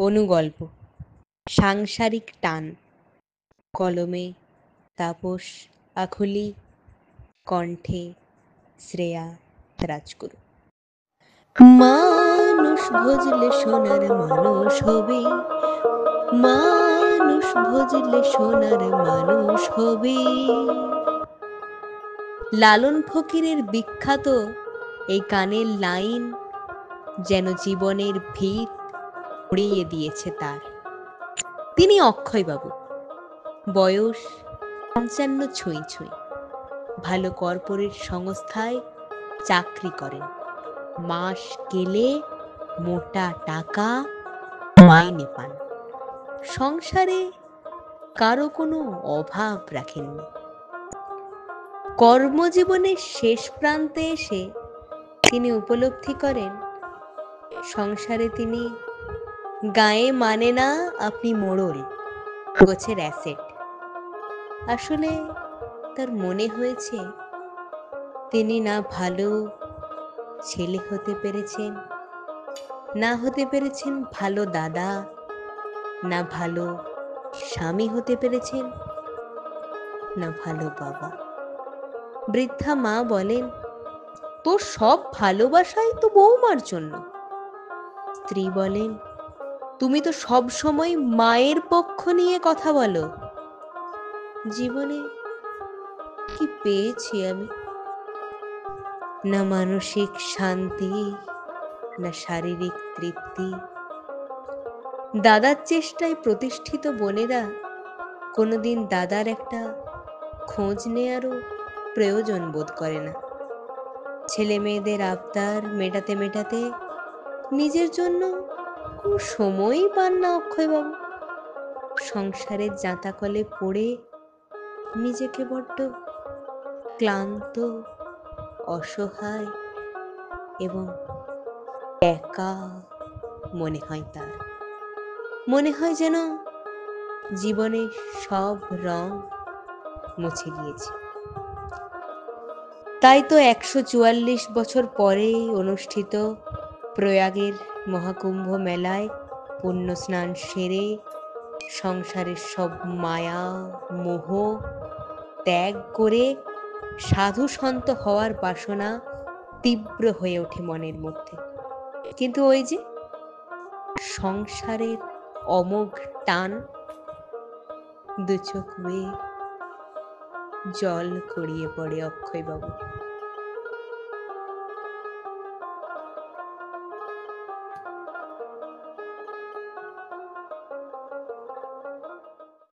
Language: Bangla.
অনুগল্প, সাংসারিক টান, কলমে তাপস আখুলি, কণ্ঠে শ্রেয়া রাজগুরু। মানুষ ভজলে সোনার মানুষ হবে, মানুষ ভজলে সোনার মানুষ হবে। লালন ফকিরের বিখ্যাত এই গানের লাইন যেন জীবনের ভিত উড়িয়ে দিয়েছে তার। তিনি অক্ষয়বাবু, বয়স ৫৫ ছুঁই ছুঁই, ভালো কর্পোরেট সংস্থায় চাকরি করেন। মাস গেলে মোটা টাকা মাইনে পান। সংসারে কারো কোনো অভাব রাখেননি। কর্মজীবনের শেষ প্রান্তে এসে তিনি উপলব্ধি করেন, সংসারে তিনি গায়ে মানে না আপনি মোড়ল, গোছের অ্যাসেট। আসলে তার মনে হয়েছে তিনি না ভালো ছেলে হতে পেরেছেন, না হতে পেরেছেন ভালো দাদা, না ভালো স্বামী হতে পেরেছেন, না ভালো বাবা। বৃদ্ধা মা বলেন, তোর সব ভালোবাসাই তো বৌমার জন্য। স্ত্রী বলেন, তুমি তো সব সময় মায়ের পক্ষ নিয়ে কথা বলো। জীবনে কি পেয়েছি আমি? না মানসিক শান্তি, না শারীরিক তৃপ্তি। দাদার চেষ্টায় প্রতিষ্ঠিত বোনেরা কোনোদিন দাদার একটা খোঁজ নেয়ারও প্রয়োজন বোধ করে না। ছেলে মেয়েদের আবদার মেটাতে মেটাতে নিজের জন্য কোনো সময়ই পান না অক্ষয়বাবু। সংসারের জাঁতাকলে পড়ে নিজেকে বড্ড ক্লান্ত, অসহায় এবং একা মনে হয় তার। মনে হয় যেন জীবনের সব রং মুছে গিয়েছে। তাই তো ১৪৪ বছর পরে অনুষ্ঠিত প্রয়াগের মহাকুম্ভ মেলায় পুণ্য স্নান সেরে সংসারের সব মায়া মোহ ত্যাগ করে সাধু সন্ত হওয়ার বাসনা তীব্র হয়ে ওঠে মনের মধ্যে। কিন্তু ওই যে সংসারের অমোঘ টান, দু চোখ বেয়ে জল গড়িয়ে পড়ে অক্ষয়বাবু।